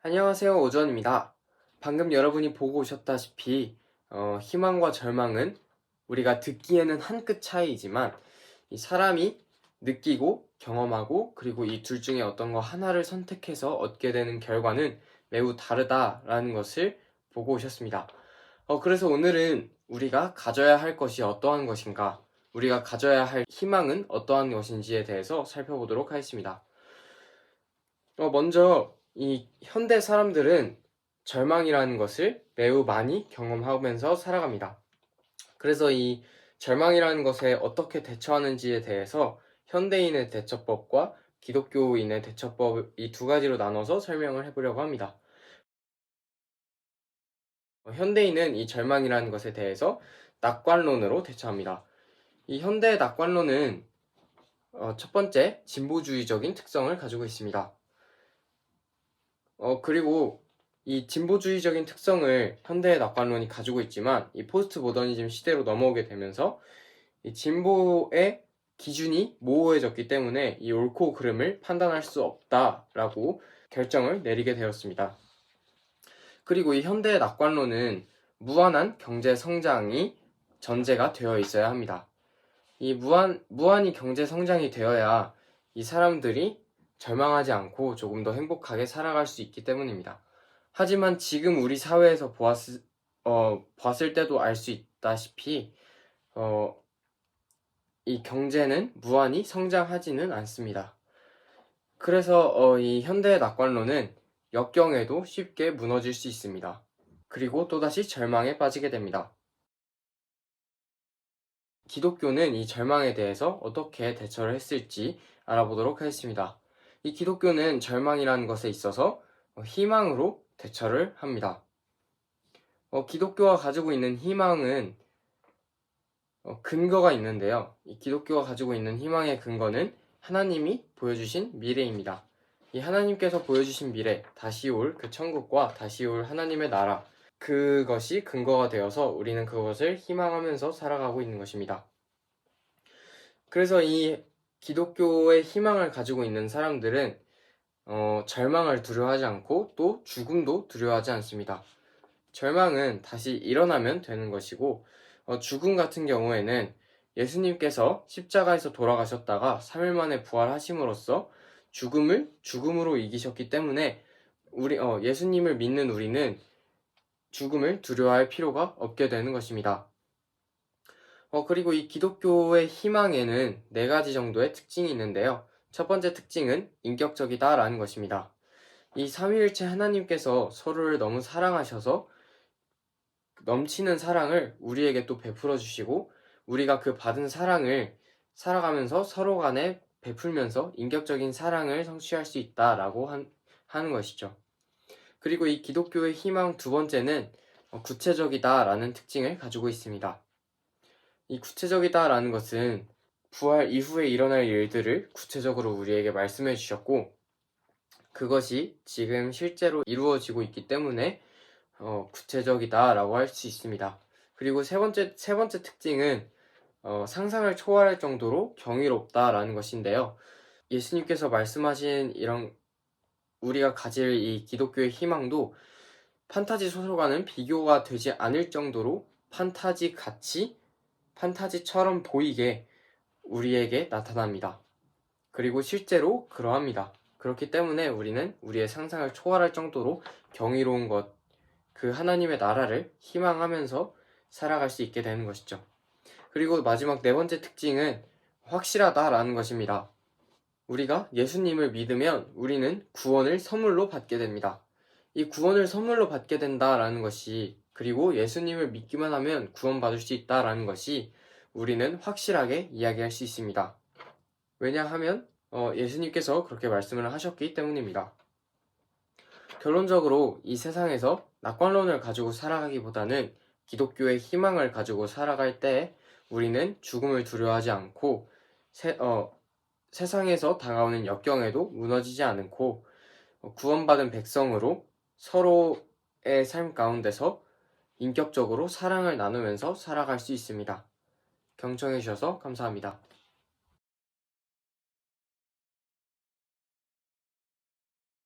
안녕하세요, 오전입니다. 방금 여러분이 보고 오셨다시피 희망과 절망은 우리가 듣기에는 한 끗 차이이지만 이 사람이 느끼고 경험하고 그리고 이 둘 중에 어떤 거 하나를 선택해서 얻게 되는 결과는 매우 다르다라는 것을 보고 오셨습니다. 그래서 오늘은 우리가 가져야 할 것이 어떠한 것인가, 우리가 가져야 할 희망은 어떠한 것인지에 대해서 살펴보도록 하겠습니다. 먼저 이 현대 사람들은 절망이라는 것을 매우 많이 경험하면서 살아갑니다. 그래서 이 절망이라는 것에 어떻게 대처하는지에 대해서 현대인의 대처법과 기독교인의 대처법 이 두 가지로 나눠서 설명을 해보려고 합니다. 현대인은 이 절망이라는 것에 대해서 낙관론으로 대처합니다. 이 현대의 낙관론은 첫 번째 진보주의적인 특성을 가지고 있습니다. 그리고 이 진보주의적인 특성을 현대의 낙관론이 가지고 있지만 이 포스트 모더니즘 시대로 넘어오게 되면서 이 진보의 기준이 모호해졌기 때문에 이 옳고 그름을 판단할 수 없다라고 결정을 내리게 되었습니다. 그리고 이 현대의 낙관론은 무한한 경제 성장이 전제가 되어 있어야 합니다. 이 무한히 경제 성장이 되어야 이 사람들이 절망하지 않고 조금 더 행복하게 살아갈 수 있기 때문입니다. 하지만 지금 우리 사회에서 봤을 때도 알 수 있다시피 이 경제는 무한히 성장하지는 않습니다. 그래서 이 현대의 낙관론은 역경에도 쉽게 무너질 수 있습니다. 그리고 또다시 절망에 빠지게 됩니다. 기독교는 이 절망에 대해서 어떻게 대처를 했을지 알아보도록 하겠습니다. 이 기독교는 절망이라는 것에 있어서 희망으로 대처를 합니다. 기독교가 가지고 있는 희망은 근거가 있는데요. 이 기독교가 가지고 있는 희망의 근거는 하나님이 보여주신 미래입니다. 이 하나님께서 보여주신 미래, 다시 올 그 천국과 다시 올 하나님의 나라, 그것이 근거가 되어서 우리는 그것을 희망하면서 살아가고 있는 것입니다. 그래서 이 기독교의 희망을 가지고 있는 사람들은 절망을 두려워하지 않고 또 죽음도 두려워하지 않습니다. 절망은 다시 일어나면 되는 것이고 죽음 같은 경우에는 예수님께서 십자가에서 돌아가셨다가 3일 만에 부활하심으로써 죽음을 죽음으로 이기셨기 때문에 예수님을 믿는 우리는 죽음을 두려워할 필요가 없게 되는 것입니다. 그리고 이 기독교의 희망에는 4가지 정도의 특징이 있는데요. 첫 번째 특징은 인격적이다라는 것입니다. 이 삼위일체 하나님께서 서로를 너무 사랑하셔서 넘치는 사랑을 우리에게 또 베풀어 주시고 우리가 그 받은 사랑을 살아가면서 서로 간에 베풀면서 인격적인 사랑을 성취할 수 있다라고 하는 것이죠. 그리고 이 기독교의 희망 두 번째는 구체적이다라는 특징을 가지고 있습니다. 이 구체적이다라는 것은 부활 이후에 일어날 일들을 구체적으로 우리에게 말씀해 주셨고 그것이 지금 실제로 이루어지고 있기 때문에 구체적이다라고 할 수 있습니다. 그리고 세 번째 특징은 상상을 초월할 정도로 경이롭다라는 것인데요. 예수님께서 말씀하신 이런 우리가 가질 이 기독교의 희망도 판타지 소설과는 비교가 되지 않을 정도로 판타지처럼 보이게 우리에게 나타납니다. 그리고 실제로 그러합니다. 그렇기 때문에 우리는 우리의 상상을 초월할 정도로 경이로운 것, 그 하나님의 나라를 희망하면서 살아갈 수 있게 되는 것이죠. 그리고 마지막 4번째 특징은 확실하다라는 것입니다. 우리가 예수님을 믿으면 우리는 구원을 선물로 받게 됩니다. 이 구원을 선물로 받게 된다라는 것이 그리고 예수님을 믿기만 하면 구원받을 수 있다라는 것이 우리는 확실하게 이야기할 수 있습니다. 왜냐하면 예수님께서 그렇게 말씀을 하셨기 때문입니다. 결론적으로 이 세상에서 낙관론을 가지고 살아가기보다는 기독교의 희망을 가지고 살아갈 때 우리는 죽음을 두려워하지 않고 세상에서 다가오는 역경에도 무너지지 않고 구원받은 백성으로 서로의 삶 가운데서 인격적으로 사랑을 나누면서 살아갈 수 있습니다. 경청해 주셔서 감사합니다.